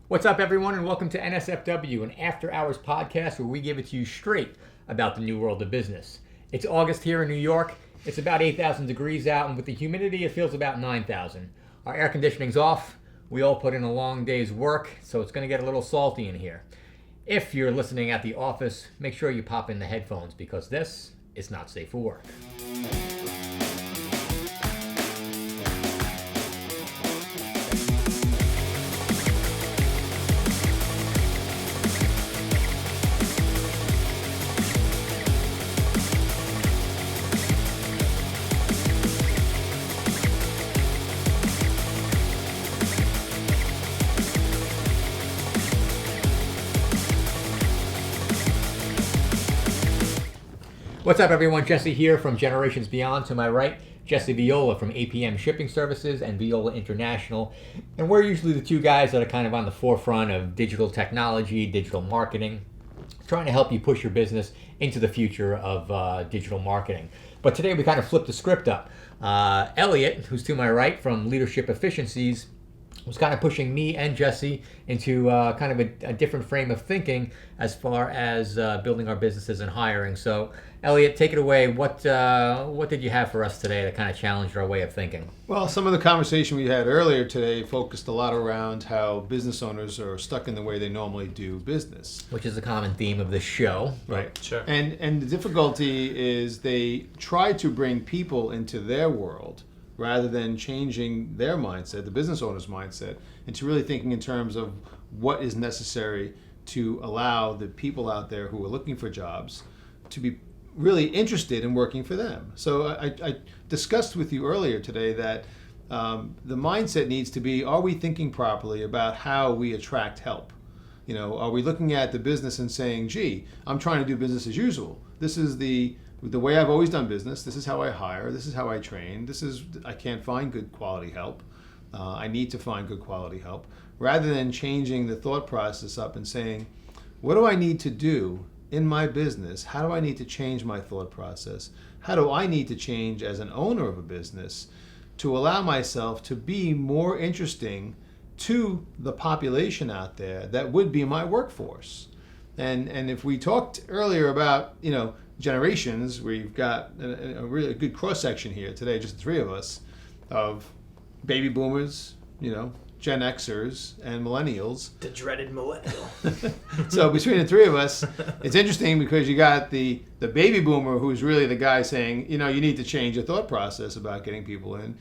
What's up, everyone, and welcome to NSFW, an after-hours podcast where we give it to you straight about the new world of business. It's August here in New York. It's about 8,000 degrees out, and with the humidity, it feels about 9,000. Our air conditioning's off. We all put in a long day's work, so it's going to get a little salty in here. If you're listening at the office, make sure you pop in the headphones because this is not safe for work. What's up, everyone? Jesse here from Generations Beyond. To my right, Jesse Viola from APM Shipping Services and Viola International. And we're usually the two guys that are kind of on the forefront of digital technology, digital marketing, trying to help you push your business into the future of digital marketing. But today we kind of flipped the script up. Elliot, who's to my right from Leadership Efficiencies, was kind of pushing me and Jesse into kind of a different frame of thinking as far as building our businesses and hiring. So, Elliot, take it away. What did you have for us today that kind of challenged our way of thinking? Well, some of the conversation we had earlier today focused a lot around how business owners are stuck in the way they normally do business. Which is a common theme of this show. Right. Sure. And the difficulty is they try to bring people into their world rather than changing their mindset, the business owner's mindset, into really thinking in terms of what is necessary to allow the people out there who are looking for jobs to be really interested in working for them. So I discussed with you earlier today that the mindset needs to be, are we thinking properly about how we attract help? You know, are we looking at the business and saying, gee, I'm trying to do business as usual. This is the way I've always done business. This is how I hire. This is how I train. I can't find good quality help. I need to find good quality help. Rather than changing the thought process up and saying, what do I need to do in my business? How do I need to change my thought process? How do I need to change as an owner of a business to allow myself to be more interesting to the population out there that would be my workforce? And if we talked earlier about, generations, where you've got a really good cross-section here today, just the three of us, of baby boomers, Gen Xers, and millennials. The dreaded millennial. So between the three of us, it's interesting because you got the baby boomer who's really the guy saying, you need to change your thought process about getting people in.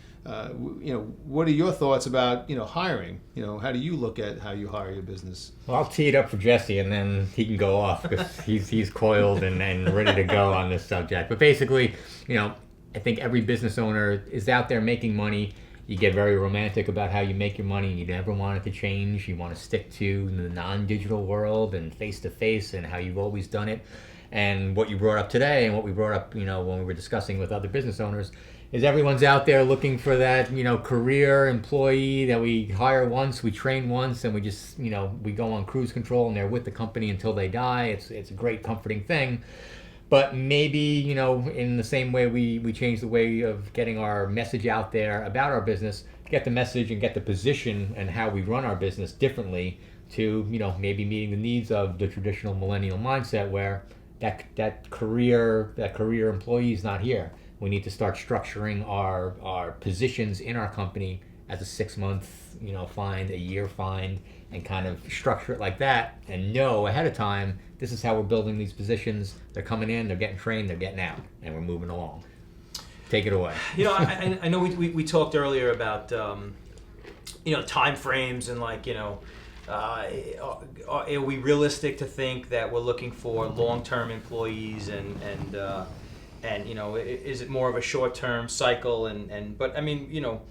What are your thoughts about, hiring? How do you look at how you hire your business? Well, I'll tee it up for Jesse, and then he can go off because he's coiled and ready to go on this subject. But basically, I think every business owner is out there making money. You get very romantic about how you make your money, and you never want it to change. You want to stick to the non-digital world and face-to-face and how you've always done it. And what you brought up today and what we brought up, when we were discussing with other business owners, is everyone's out there looking for that, career employee that we hire once, we train once, and we just, we go on cruise control and they're with the company until they die. It's a great comforting thing. But maybe, in the same way we change the way of getting our message out there about our business, get the message and get the position and how we run our business differently to, maybe meeting the needs of the traditional millennial mindset where that career employee is not here. We need to start structuring our positions in our company as a 6-month, find, a year find, and kind of structure it like that and know ahead of time, this is how we're building these positions. They're coming in, they're getting trained, they're getting out, and we're moving along. Take it away. I know we talked earlier about, time frames and are we realistic to think that we're looking for long-term employees and is it more of a short-term cycle but I mean,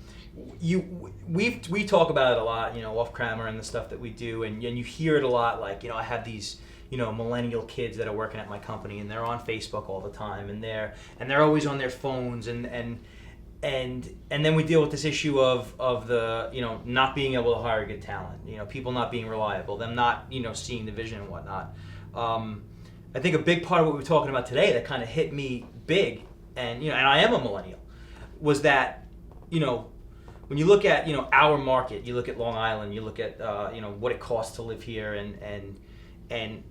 we talk about it a lot, off camera and the stuff that we do, and you hear it a lot. I have these, millennial kids that are working at my company, and they're on Facebook all the time, and they're always on their phones, and then we deal with this issue of the not being able to hire good talent, people not being reliable, them not seeing the vision and whatnot. I think a big part of what we were talking about today that kind of hit me big, and I am a millennial, was that when you look at, our market, you look at Long Island, you look at, what it costs to live here, and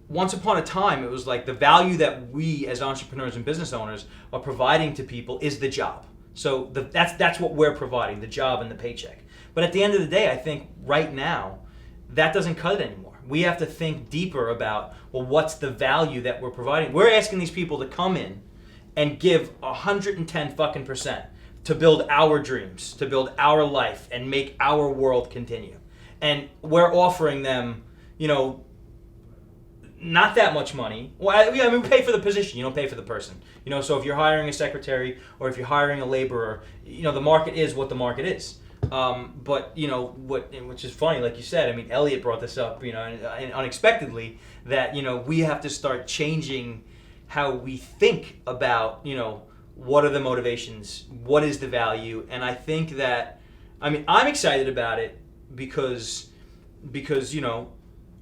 once upon a time, it was like the value that we as entrepreneurs and business owners are providing to people is the job. So that's what we're providing, the job and the paycheck. But at the end of the day, I think right now, that doesn't cut it anymore. We have to think deeper about, well, what's the value that we're providing? We're asking these people to come in and give 110 fucking percent to build our dreams, to build our life, and make our world continue. And we're offering them, not that much money. Well, we pay for the position. You don't pay for the person. So if you're hiring a secretary or if you're hiring a laborer, the market is what the market is. But which is funny, like you said. I mean, Elliot brought this up, and unexpectedly, that we have to start changing how we think about, what are the motivations, what is the value, and I think that, I'm excited about it because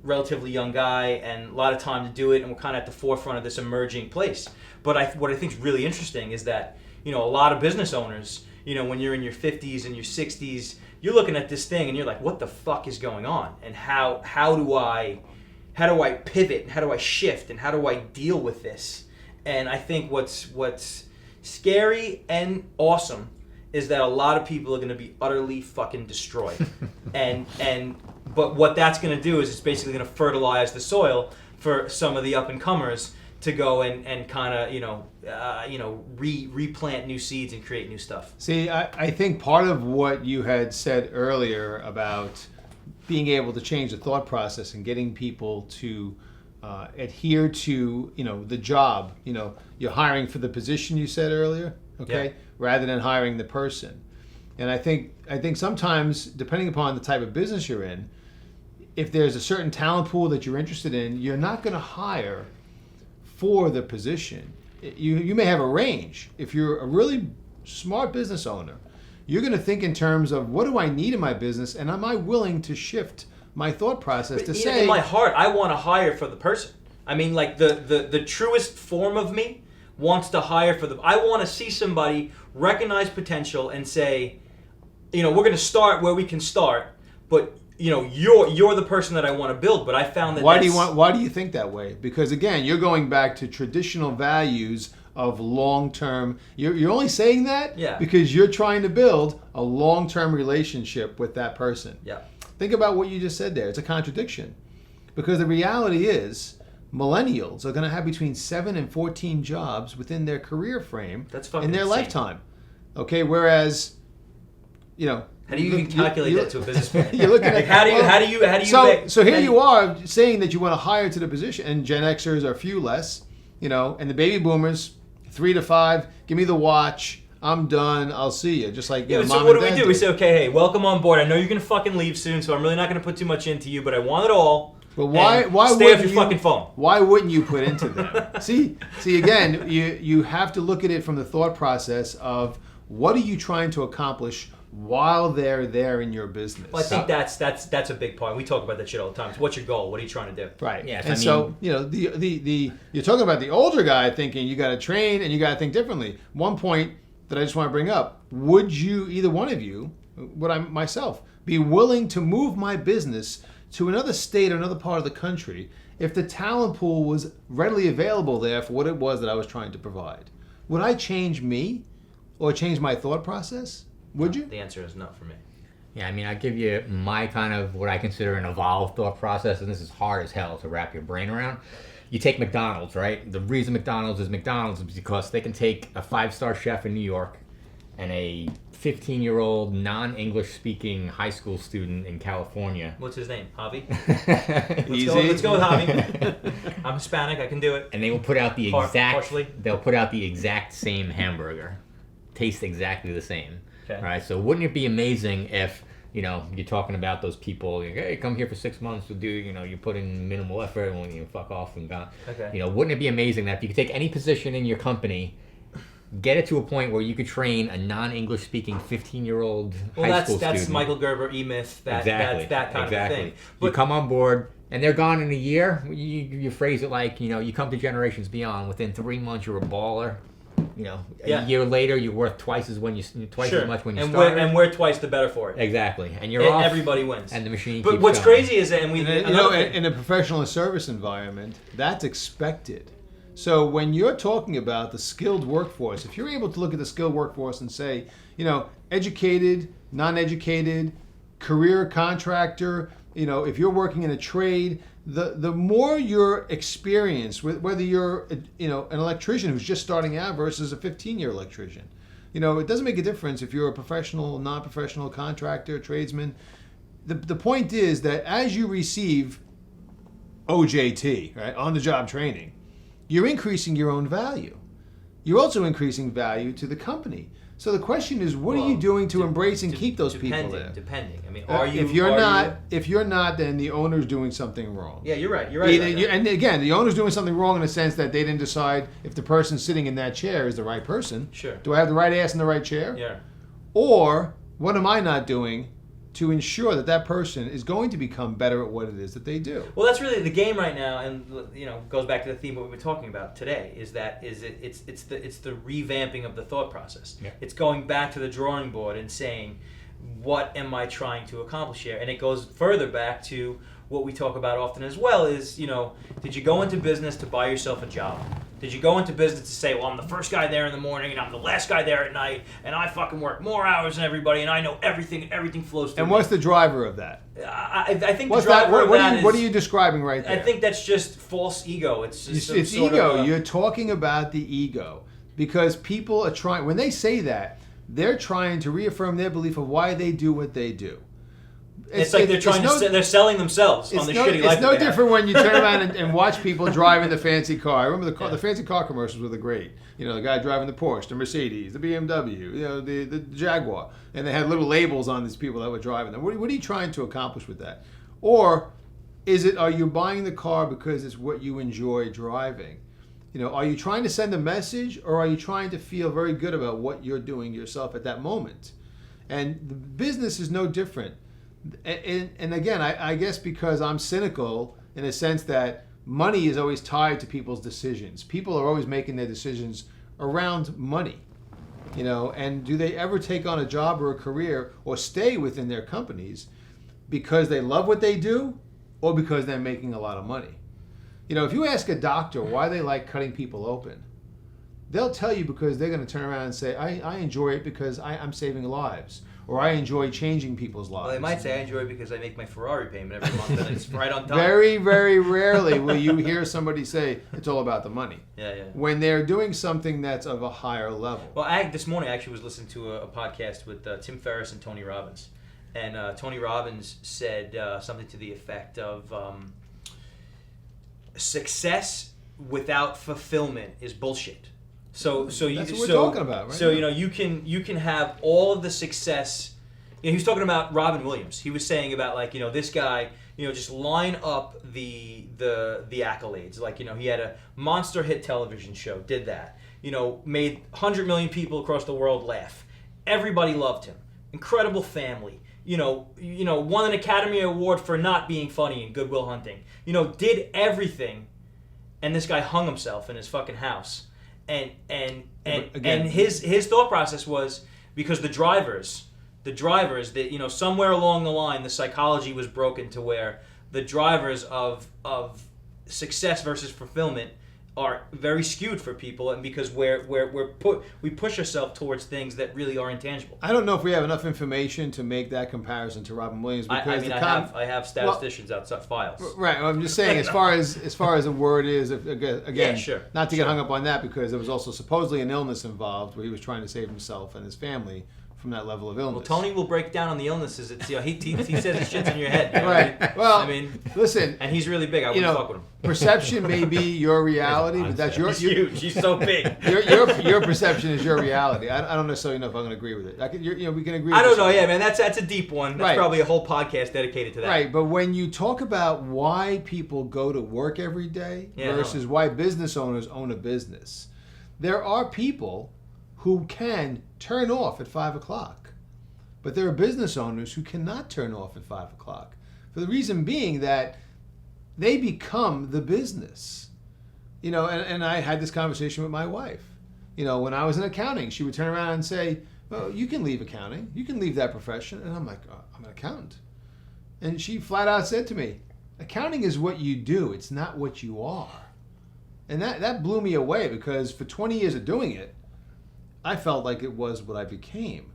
relatively young guy and a lot of time to do it, and we're kind of at the forefront of this emerging place. But what I think is really interesting is that a lot of business owners, when you're in your 50s and your 60s, you're looking at this thing and you're like, what the fuck is going on? And how do I pivot? And how do I shift? And how do I deal with this? And I think what's scary and awesome is that a lot of people are going to be utterly fucking destroyed. But what that's going to do is it's basically going to fertilize the soil for some of the up and comers to go and kind of replant new seeds and create new stuff. See, I think part of what you had said earlier about being able to change the thought process and getting people to adhere to the job. You're hiring for the position, you said earlier, okay, yeah, rather than hiring the person. And I think sometimes, depending upon the type of business you're in, if there's a certain talent pool that you're interested in, you're not going to hire for the position. You may have a range. If you're a really smart business owner, you're going to think in terms of, what do I need in my business, and am I willing to shift my thought process to say... In my heart, I want to hire for the person. Like the truest form of me wants to hire for I want to see somebody recognize potential and say, we're going to start where we can start, but you're the person that I want to build. But I found that why do you think that way? Because again, you're going back to traditional values of long-term. You're only saying that because you're trying to build a long-term relationship with that person. Yeah. Think about what you just said there. It's a contradiction. Because the reality is, millennials are going to have between 7 and 14 jobs within their career frame in their lifetime. Okay, whereas, how do you even calculate that to a business plan? You're looking at how do you So here you are saying that you want to hire to the position, and Gen Xers are few less, and the baby boomers 3 to 5, give me the watch, I'm done, I'll see you. Just like so mom what and do dad we do? We say, okay, hey, welcome on board. I know you're gonna fucking leave soon, so I'm really not gonna put too much into you, but I want it all. But why stay off your fucking phone? Why wouldn't you put into them? see again, you have to look at it from the thought process of, what are you trying to accomplish while they're there in your business? Well, I think that's a big part. We talk about that shit all the time. So what's your goal? What are you trying to do? Right. Yes, and so the you're talking about the older guy thinking you got to train and you got to think differently. One point that I just want to bring up: would you, either one of you, would I myself, be willing to move my business to another state or another part of the country if the talent pool was readily available there for what it was that I was trying to provide? Would I change me or change my thought process? Would you? The answer is no for me. Yeah, I'll give you my kind of what I consider an evolved thought process, and this is hard as hell to wrap your brain around. You take McDonald's, right? The reason McDonald's is because they can take a 5-star chef in New York and a 15-year-old non-English speaking high school student in California. What's his name? Javi? Easy. Let's go with Javi. I'm Hispanic, I can do it. And they will put out the Partially. They'll put out the exact same hamburger. Tastes exactly the same. Okay. Right, so wouldn't it be amazing if, you're talking about those people, hey, come here for 6 months, we'll do, you put in minimal effort and you fuck off and gone. Okay. Wouldn't it be amazing that if you could take any position in your company, get it to a point where you could train a non-English speaking 15-year-old high school student. That's Michael Gerber, E-Myth, that kind of thing. But you come on board and they're gone in a year, you phrase it like, you come to Generations Beyond, within 3 months you're a baller. a year later you're worth twice as much when you and started. And we're twice the better for it. Exactly, and you're off. Everybody wins, and the machine. But keeps what's going. crazy is that, in a professional and service environment, that's expected. So when you're talking about the skilled workforce, if you're able to look at the skilled workforce and say, educated, non-educated, career contractor, if you're working in a trade, the more your experience, whether you're an electrician who's just starting out versus a 15-year electrician, it doesn't make a difference if you're a professional, non-professional contractor, tradesman. The point is that as you receive OJT, right, on-the-job training, you're increasing your own value. You're also increasing value to the company. So the question is, what are you doing to embrace and keep those people there? Depending. I mean, are you? If you're not, then the owner's doing something wrong. Yeah, you're right. And again, the owner's doing something wrong in the sense that they didn't decide if the person sitting in that chair is the right person. Sure. Do I have the right ass in the right chair? Yeah. Or what am I not doing to ensure that person is going to become better at what it is that they do? Well, that's really the game right now, and goes back to the theme of what we've been talking about today. It's the revamping of the thought process. Yeah. It's going back to the drawing board and saying, what am I trying to accomplish here? And it goes further back to what we talk about often as well is, did you go into business to buy yourself a job? Did you go into business to say, well, I'm the first guy there in the morning and I'm the last guy there at night and I fucking work more hours than everybody and I know everything and everything flows through And what's the driver of that? I think what's the driver that? of that is... What are you describing right there? I think that's just false ego. It's ego. You're talking about the ego because people are trying, when they say that, they're trying to reaffirm their belief of why they do what they do. It's like they're selling themselves on the shitty life. It's no different when you turn around and watch people driving the fancy car. I remember the fancy car commercials were the great. The guy driving the Porsche, the Mercedes, the BMW, the Jaguar, and they had little labels on these people that were driving them. What are you trying to accomplish with that? Or are you buying the car because it's what you enjoy driving? Are you trying to send a message, or are you trying to feel very good about what you're doing yourself at that moment? And the business is no different. And again, I guess because I'm cynical in a sense that money is always tied to people's decisions. People are always making their decisions around money, and do they ever take on a job or a career or stay within their companies because they love what they do or because they're making a lot of money? If you ask a doctor why they like cutting people open, they'll tell you because they're going to turn around and say, I enjoy it because I'm saving lives. Or I enjoy changing people's lives. Well, they might say I enjoy it because I make my Ferrari payment every month and it's right on time. Very, very rarely will you hear somebody say it's all about the money. Yeah. When they're doing something that's of a higher level. Well, this morning I actually was listening to a podcast with Tim Ferriss and Tony Robbins. And Tony Robbins said something to the effect of success without fulfillment is bullshit. So that's what we're talking about, right? So you can have all of the success. He was talking about Robin Williams. He was saying about this guy, just line up the accolades. He had a monster hit television show, did that. Made 100 million people across the world laugh. Everybody loved him. Incredible family. Won an Academy Award for not being funny in Good Will Hunting. Did everything, and this guy hung himself in his fucking house. And his thought process was because the drivers that somewhere along the line the psychology was broken to where the drivers of success versus fulfillment are very skewed for people, and because we push ourselves towards things that really are intangible. I don't know if we have enough information to make that comparison to Robin Williams. Because I have statisticians outside files. Right. Well, I'm just saying, as far as a word is, again, yeah, sure, not to get hung up on that, because there was also supposedly an illness involved where he was trying to save himself and his family from that level of illness. Well, Tony will break down on the illnesses. It's he says it shit's in your head. Right. Well, listen, and he's really big. I wouldn't fuck with him. Perception may be your reality, but that's He's huge. He's so big. Your perception is your reality. I don't necessarily know if I'm going to agree with it. We can agree. I don't know. Yeah, man, that's a deep one. That's right. Probably a whole podcast dedicated to that. Right, but when you talk about why people go to work every day versus why business owners own a business, there are people who can turn off at 5 o'clock. But there are business owners who cannot turn off at 5 o'clock. For the reason being that they become the business. And I had this conversation with my wife. When I was in accounting, she would turn around and say, well, you can leave accounting. You can leave that profession. And I'm like, I'm an accountant. And she flat out said to me, accounting is what you do. It's not what you are. And that blew me away, because for 20 years of doing it, I felt like it was what I became.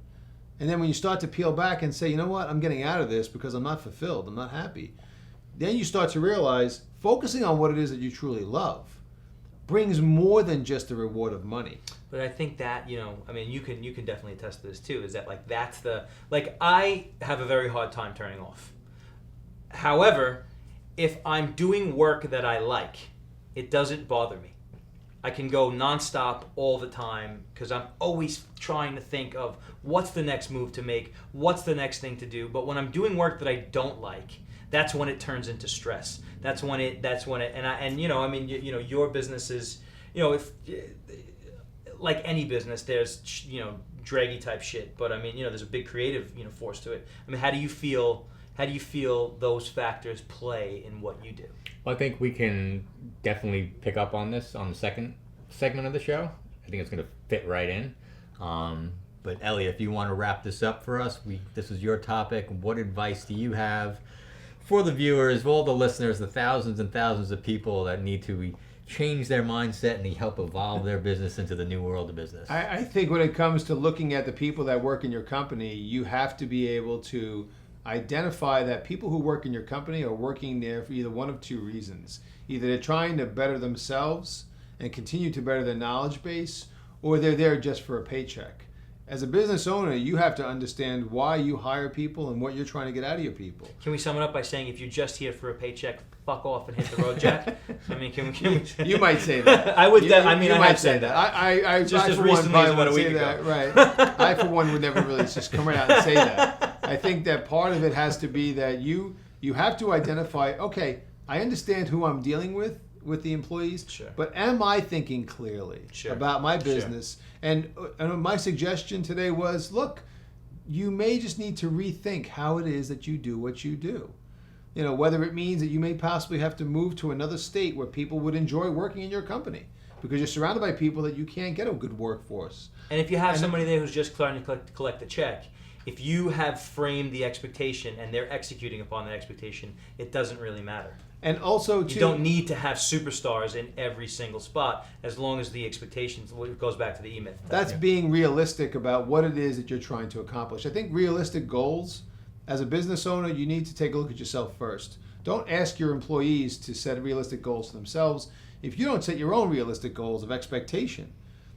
And then when you start to peel back and say, you know what, I'm getting out of this because I'm not fulfilled, I'm not happy, then you start to realize focusing on what it is that you truly love brings more than just the reward of money. But I think that, you can definitely attest to this too, is that I have a very hard time turning off. However, if I'm doing work that I like, it doesn't bother me. I can go nonstop all the time because I'm always trying to think of what's the next move to make, what's the next thing to do. But when I'm doing work that I don't like, that's when it turns into stress. Your business is, if like any business, there's, draggy type shit. But there's a big creative, force to it. How do you feel those factors play in what you do? Well, I think we can definitely pick up on this on the second segment of the show. I think it's going to fit right in. But Elliot, if you want to wrap this up for us, this is your topic. What advice do you have for the viewers, all the listeners, the thousands and thousands of people that need to change their mindset and help evolve their business into the new world of business? I think when it comes to looking at the people that work in your company, you have to be able to identify that people who work in your company are working there for either one of two reasons. Either they're trying to better themselves and continue to better their knowledge base, or they're there just for a paycheck. As a business owner, you have to understand why you hire people and what you're trying to get out of your people. Can we sum it up by saying, if you're just here for a paycheck, fuck off and hit the road, Jack? Can we? You might say that. I would. You I might say that. I just as for one, recently as about a would week say ago. that. Right. I, for one, would never really just come right out and say that. I think that part of it has to be that you have to identify, okay, I understand who I'm dealing with the employees, sure, but am I thinking clearly about my business? Sure. And my suggestion today was, look, you may just need to rethink how it is that you do what you do. Whether it means that you may possibly have to move to another state where people would enjoy working in your company because you're surrounded by people that you can't get a good workforce. And if you have somebody there who's just trying to collect the check, if you have framed the expectation and they're executing upon that expectation, it doesn't really matter. And also, you don't need to have superstars in every single spot, as long as the expectations, it goes back to the E-Myth. That's being realistic about what it is that you're trying to accomplish. I think realistic goals, as a business owner, you need to take a look at yourself first. Don't ask your employees to set realistic goals for themselves if you don't set your own realistic goals of expectation.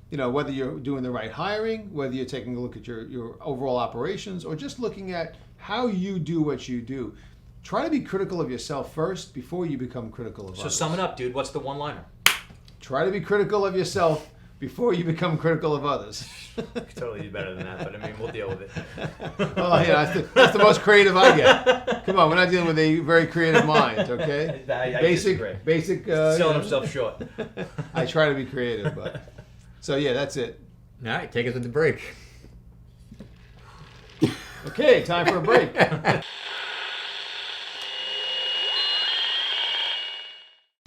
Whether you're doing the right hiring, whether you're taking a look at your overall operations, or just looking at how you do what you do. Try to be critical of yourself first before you become critical of others. So sum it up, dude. What's the one-liner? Try to be critical of yourself before you become critical of others. I could totally do better than that, but we'll deal with it. Well, that's the most creative I get. Come on, we're not dealing with a very creative mind, okay? I basic. Selling himself short. I try to be creative, but so yeah, that's it. All right, take us to the break. Okay, time for a break.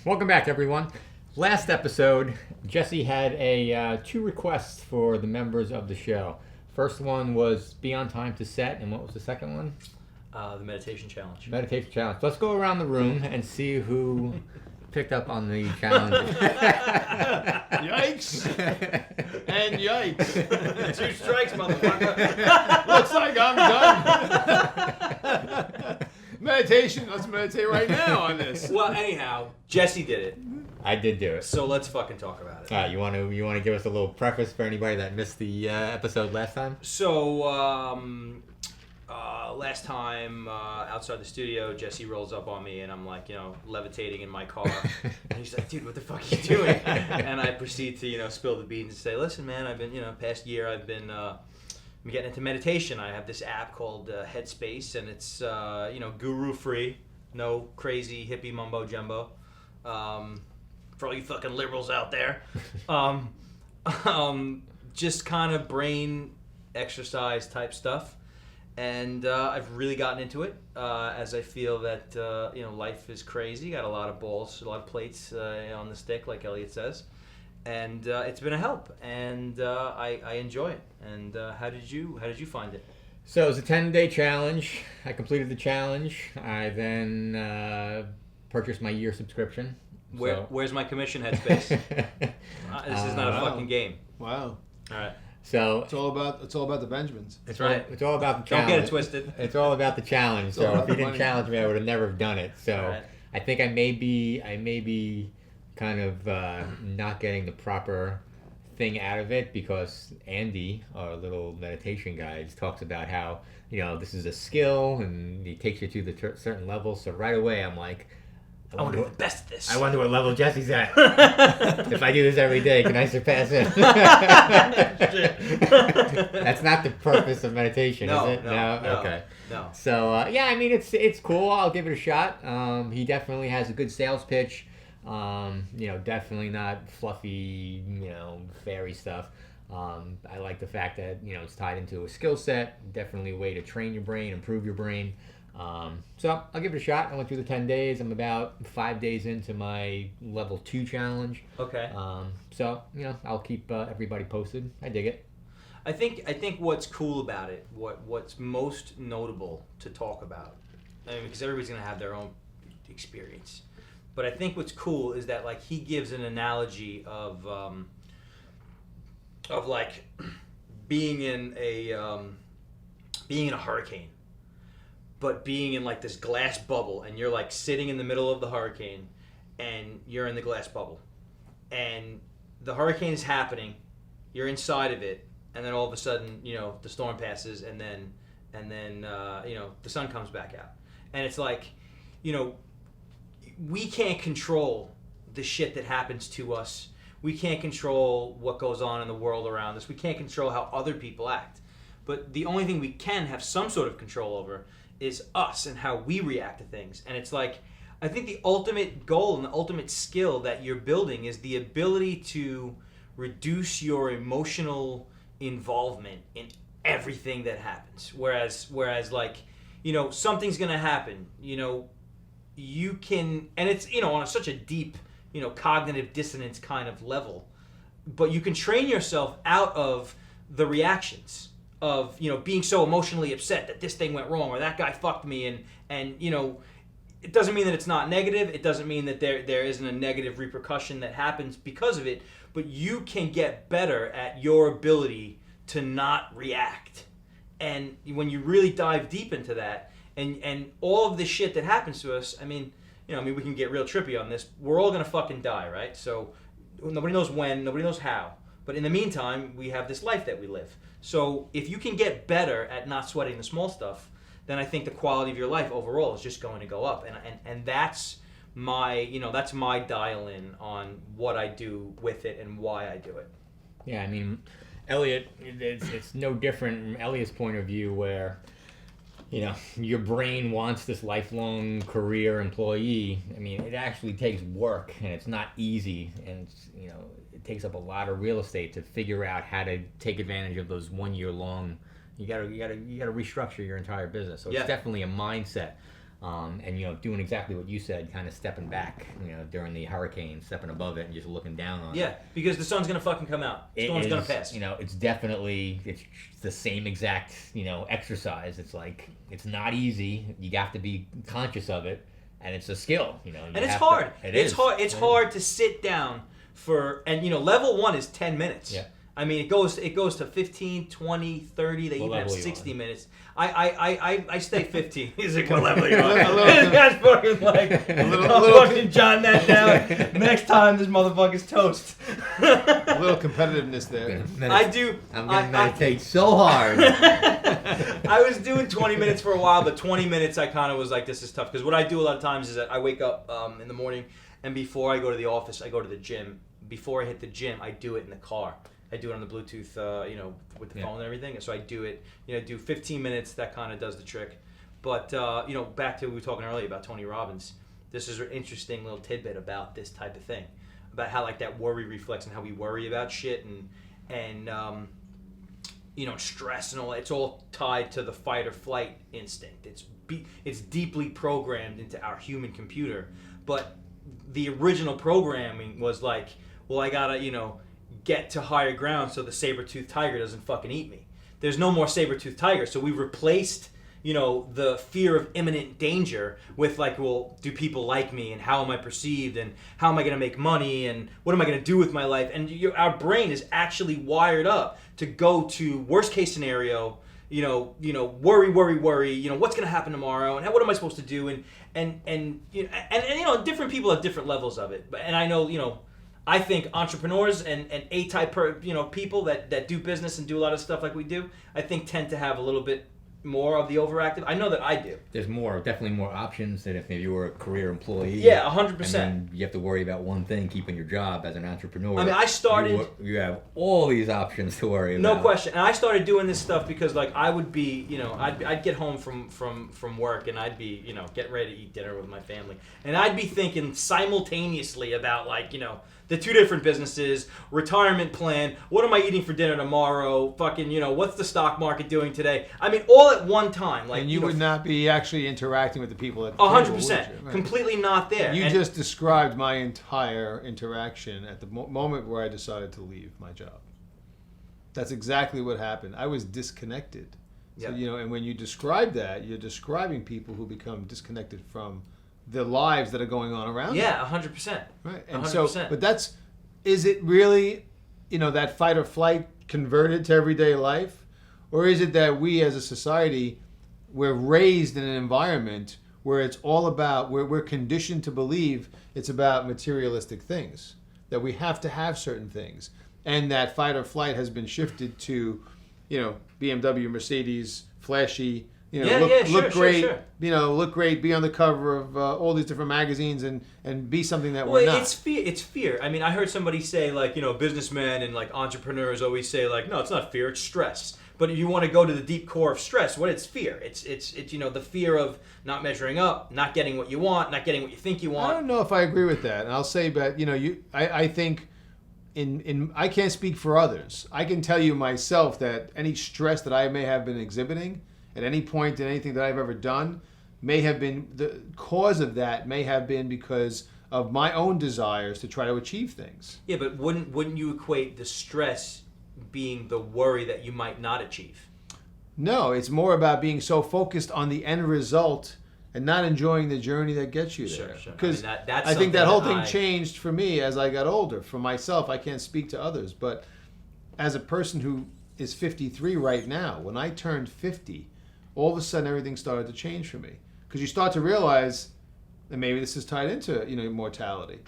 Welcome back, everyone. Last episode, Jesse had two requests for the members of the show. First one was be on time to set, and what was the second one? The meditation challenge. Meditation challenge. Let's go around the room and see who picked up on the challenge. Yikes! And yikes! 2 strikes, motherfucker. Looks like I'm done. Meditation. Let's meditate right now on this. Well, anyhow, Jesse did it. I did do it. So let's fucking talk about it. You want to give us a little preface for anybody that missed the episode last time? So last time outside the studio, Jesse rolls up on me and I'm like, levitating in my car. And he's like, dude, what the fuck are you doing? And I proceed to, spill the beans and say, listen, man, I've been, past year I've been getting into meditation. I have this app called Headspace, and it's, guru free, no crazy hippie mumbo jumbo. For all you fucking liberals out there. Just kind of brain exercise type stuff. And I've really gotten into it as I feel that, life is crazy. Got a lot of balls, a lot of plates on the stick, like Elliot says. and it's been a help, and I enjoy it. And how did you find it? So it was a 10-day challenge. I completed the challenge. I then purchased my year subscription. Where's my commission headspace? This is not a fucking game. Wow. All right. So it's all about the Benjamins. That's right. It's all about the challenge. Don't get it twisted. It's all about the challenge. So if you didn't challenge me, I would have never have done it. So right. I think I may be kind of not getting the proper thing out of it, because Andy, our little meditation guide, talks about how, this is a skill and he takes you to the certain level. So right away I'm like, I want to be the best at this. I wonder what level Jesse's at. If I do this every day, can I surpass him? That's not the purpose of meditation, is it? No. Okay. No. So it's cool. I'll give it a shot. He definitely has a good sales pitch. Definitely not fluffy, fairy stuff. I like the fact that it's tied into a skill set. Definitely a way to train your brain, improve your brain. So I'll give it a shot. I went through the 10 days. I'm about 5 days into my level 2 challenge. Okay. So I'll keep everybody posted. I dig it. I think what's cool about it, what's most notable to talk about, because everybody's gonna have their own experience, but I think what's cool is that, like, he gives an analogy of like being in a hurricane, but being in like this glass bubble, and you're like sitting in the middle of the hurricane, and you're in the glass bubble, and the hurricane is happening, you're inside of it, and then all of a sudden, the storm passes, and then the sun comes back out, and it's like, we can't control the shit that happens to us. We can't control what goes on in the world around us. We can't control how other people act. But the only thing we can have some sort of control over is us and how we react to things. And it's like, I think the ultimate goal and the ultimate skill that you're building is the ability to reduce your emotional involvement in everything that happens. Whereas like, something's going to happen, you can, and it's, on such a deep, cognitive dissonance kind of level, but you can train yourself out of the reactions of, being so emotionally upset that this thing went wrong or that guy fucked me, and it doesn't mean that it's not negative. It doesn't mean that there isn't a negative repercussion that happens because of it, but you can get better at your ability to not react. And when you really dive deep into that, and all of the shit that happens to us, we can get real trippy on this. We're all gonna fucking die, right? So nobody knows when, nobody knows how. But in the meantime, we have this life that we live. So if you can get better at not sweating the small stuff, then I think the quality of your life overall is just going to go up. And that's my dial in on what I do with it and why I do it. Yeah, Elliot, it's no different from Elliot's point of view, where your brain wants this lifelong career employee. It actually takes work, and it's not easy, and it takes up a lot of real estate to figure out how to take advantage of those 1 year long. You gotta restructure your entire business. So it's definitely a mindset. And doing exactly what you said, kind of stepping back, during the hurricane, stepping above it and just looking down on it. Yeah, because the sun's gonna fucking come out. The storm's gonna pass. It's definitely the same exact exercise. It's like, it's not easy. You have to be conscious of it, and it's a skill. And it's hard. It's hard to sit down and level 1 is 10 minutes. Yeah. It goes to 15, 20, 30. They even have 60 minutes. I stay 15. He's like, what level are you on? This guy's fucking like, I'll fucking jot that down. Next time, this motherfucker's toast. A little competitiveness there. I do. I'm going to meditate so hard. I was doing 20 minutes for a while, but 20 minutes I kind of was like, this is tough. Because what I do a lot of times is that I wake up in the morning, and before I go to the office, I go to the gym. Before I hit the gym, I do it in the car. I do it on the Bluetooth, with the phone and everything. So I do it, do 15 minutes. That kind of does the trick. But, back to what we were talking earlier about Tony Robbins. This is an interesting little tidbit about this type of thing. About how, like, that worry reflex and how we worry about shit and stress and all that. It's all tied to the fight or flight instinct. It's deeply programmed into our human computer. But the original programming was like, well, I gotta, get to higher ground so the saber-toothed tiger doesn't fucking eat me. There's no more saber-toothed tiger, so we've replaced, the fear of imminent danger with like, well, do people like me, and how am I perceived, and how am I going to make money, and what am I going to do with my life? And our brain is actually wired up to go to worst case scenario, worry, what's going to happen tomorrow, and what am I supposed to do, and different people have different levels of it. And I know, I think entrepreneurs and A-type people that do business and do a lot of stuff like we do, I think tend to have a little bit more of the overactive. I know that I do. There's definitely more options than if maybe you were a career employee. Yeah, 100%. And you have to worry about one thing, keeping your job as an entrepreneur. I mean, I started... You have all these options to worry about. No question. And I started doing this stuff because, like, I would be, I'd get home from work, and I'd be, getting ready to eat dinner with my family. And I'd be thinking simultaneously about, like, the two different businesses, retirement plan, what am I eating for dinner tomorrow, fucking, what's the stock market doing today? I mean, all at one time. Like, and you would not be actually interacting with the people at the 100%. Completely not there. You just described my entire interaction at the moment where I decided to leave my job. That's exactly what happened. I was disconnected. So, and when you describe that, you're describing people who become disconnected from the lives that are going on around them. Yeah, 100%. Right. And 100%. But is it really, that fight or flight converted to everyday life? Or is it that we as a society, we're raised in an environment where it's all about, where we're conditioned to believe it's about materialistic things, that we have to have certain things. And that fight or flight has been shifted to, BMW, Mercedes, flashy, look great, sure. Look great, be on the cover of all these different magazines and be something that we're not. It's fear. I mean, I heard somebody say, like, businessmen and like entrepreneurs always say, like, no, it's not fear, it's stress. But if you want to go to the deep core of stress, what it's fear. It's the fear of not measuring up, not getting what you want, not getting what you think you want. I don't know if I agree with that. And I'll say, but I think I can't speak for others. I can tell you myself that any stress that I may have been exhibiting at any point in anything that I've ever done may have been, the cause of that may have been because of my own desires to try to achieve things. Yeah, but wouldn't you equate the stress being the worry that you might not achieve? No, it's more about being so focused on the end result and not enjoying the journey that gets you there. Sure. Because I think that whole thing changed for me as I got older. For myself, I can't speak to others, but as a person who is 53 right now, when I turned 50, all of a sudden everything started to change for me. Because you start to realize, and maybe this is tied into mortality,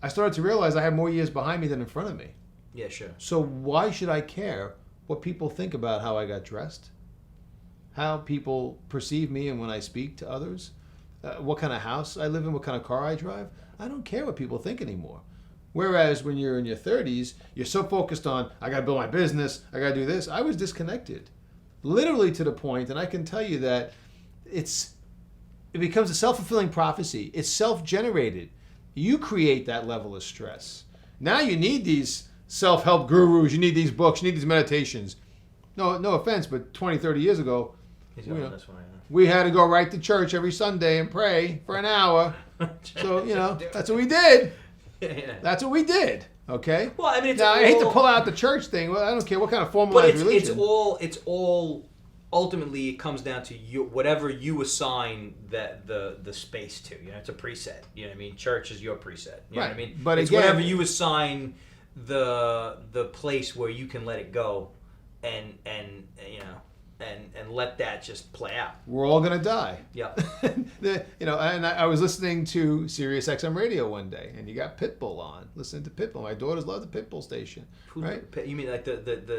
I started to realize I have more years behind me than in front of me. Yeah, sure. So why should I care what people think about how I got dressed? How people perceive me and when I speak to others? What kind of house I live in? What kind of car I drive? I don't care what people think anymore. Whereas when you're in your 30s, you're so focused on, I got to build my business, I got to do this. I was disconnected. Literally to the point, and I can tell you that it becomes a self-fulfilling prophecy. It's self-generated. You create that level of stress. Now you need these self-help gurus, you need these books, you need these meditations. No offense, but 20, 30 years ago, we had to go right to church every Sunday and pray for an hour. So, that's what we did. Yeah. That's what we did. Okay. Well, I mean, I hate to pull out the church thing. Well, I don't care what kind of formalized religion. It's all. Ultimately, it comes down to whatever you assign the space to. It's a preset. You know what I mean? Church is your preset. You know what I mean? But it's whatever you assign the place where you can let it go, and let that just play out. We're all gonna die. Yeah. And I was listening to Sirius XM radio one day, and you got Pitbull on. Listening to Pitbull. My daughters love the Pitbull station. Right? You mean like the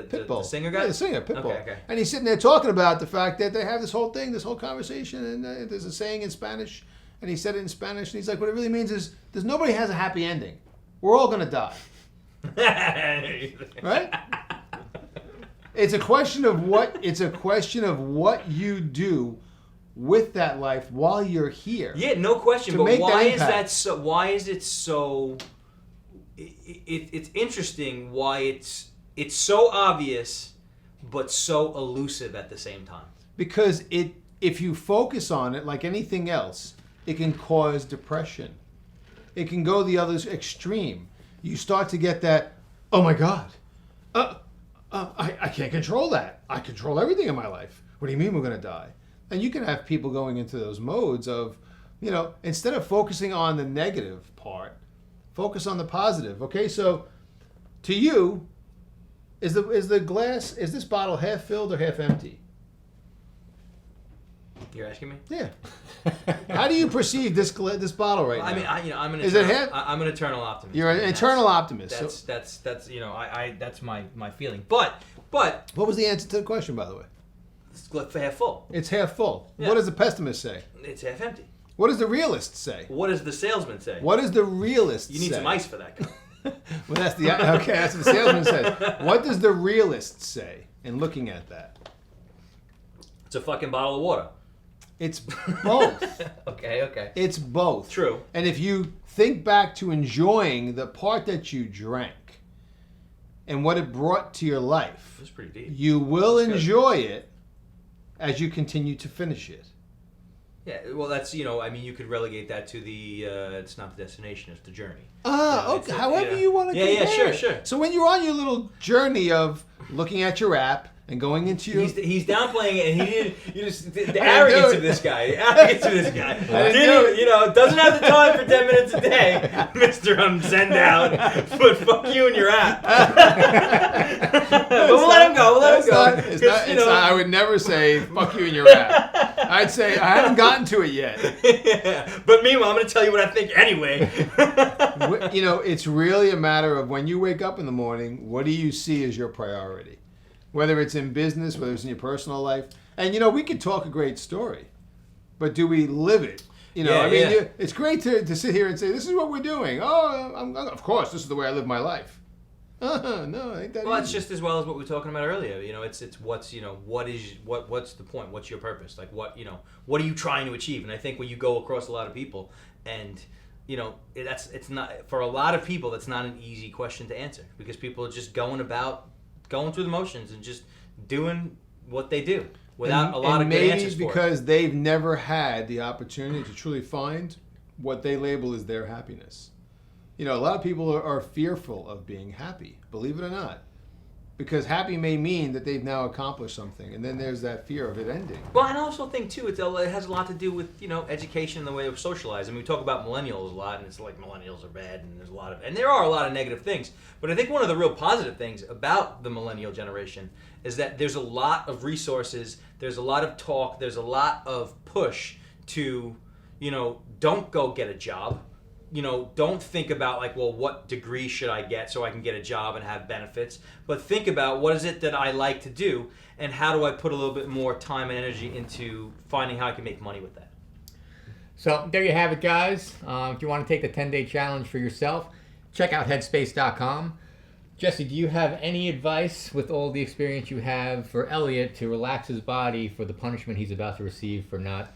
Pitbull. the singer guy? Yeah, the singer Pitbull. Okay. And he's sitting there talking about the fact that they have this whole conversation, and there's a saying in Spanish, and he said it in Spanish, and he's like, what it really means is there's nobody has a happy ending. We're all gonna die. Right? It's a question of what you do with that life while you're here. Yeah, no question. But why is that so? Why is it so? It's interesting why it's so obvious, but so elusive at the same time. Because if you focus on it like anything else, it can cause depression. It can go the other extreme. you start to get that, oh my God, I can't control that. I control everything in my life. What do you mean we're going to die? And you can have people going into those modes of, instead of focusing on the negative part, focus on the positive. Okay, so to you, is this bottle half filled or half empty? You're asking me? Yeah. How do you perceive this bottle right now? I mean, I'm an Is eternal, it half? I'm an eternal optimist. You're an eternal optimist. That's that's my feeling. But What was the answer to the question, by the way? it's half full. It's half full. Yeah. What does the pessimist say? It's half empty. What does the realist say? What does the salesman say? What does the realist say? You need some ice for that. Well, that's what the salesman says. What does the realist say in looking at that? It's a fucking bottle of water. It's both. Okay. It's both. True. And if you think back to enjoying the part that you drank and what it brought to your life, That's pretty deep. you will That's good. enjoy it as you continue to finish it. Yeah, well, that's you could relegate that to the it's not the destination, it's the journey. Okay. However you want to Yeah, compare sure. it. So when you're on your little journey of looking at your app and going into your... He's downplaying it, and he didn't. You just the didn't arrogance do it. of this guy. The arrogance of this guy. didn't do it. Doesn't have the time for 10 minutes a day, Mister. Send out, but fuck you and your app. But we'll let him go. It's not, I would never say fuck you and your app. I'd say I haven't gotten to it yet. But meanwhile, I'm going to tell you what I think anyway. It's really a matter of when you wake up in the morning, what do you see as your priority? Whether it's in business, whether it's in your personal life. And, we could talk a great story, but do we live it? It's great to sit here and say, this is what we're doing. Oh, of course, this is the way I live my life. No, ain't that Well, easy. it's just as well as what we were talking about earlier. It's what's what's the point? What's your purpose? Like what are you trying to achieve? And I think when you go across a lot of people, and it's not for a lot of people, that's not an easy question to answer because people are just going through the motions and just doing what they do without a lot of good answers for maybe because they've never had the opportunity to truly find what they label as their happiness. A lot of people are fearful of being happy, believe it or not. Because happy may mean that they've now accomplished something, and then there's that fear of it ending. Well, and I also think, too, it has a lot to do with, education and the way of socializing. We talk about millennials a lot, and it's like millennials are bad, and there are a lot of negative things. But I think one of the real positive things about the millennial generation is that there's a lot of resources, there's a lot of talk, there's a lot of push to, don't go get a job. Don't think about what degree should I get so I can get a job and have benefits, but think about what is it that I like to do and how do I put a little bit more time and energy into finding how I can make money with that. So there you have it, guys. If you want to take the 10-day challenge for yourself, check out headspace.com. Jesse, do you have any advice with all the experience you have for Elliot to relax his body for the punishment he's about to receive for not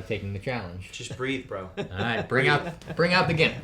taking the challenge? Just breathe, bro. All right, bring out the Guinness.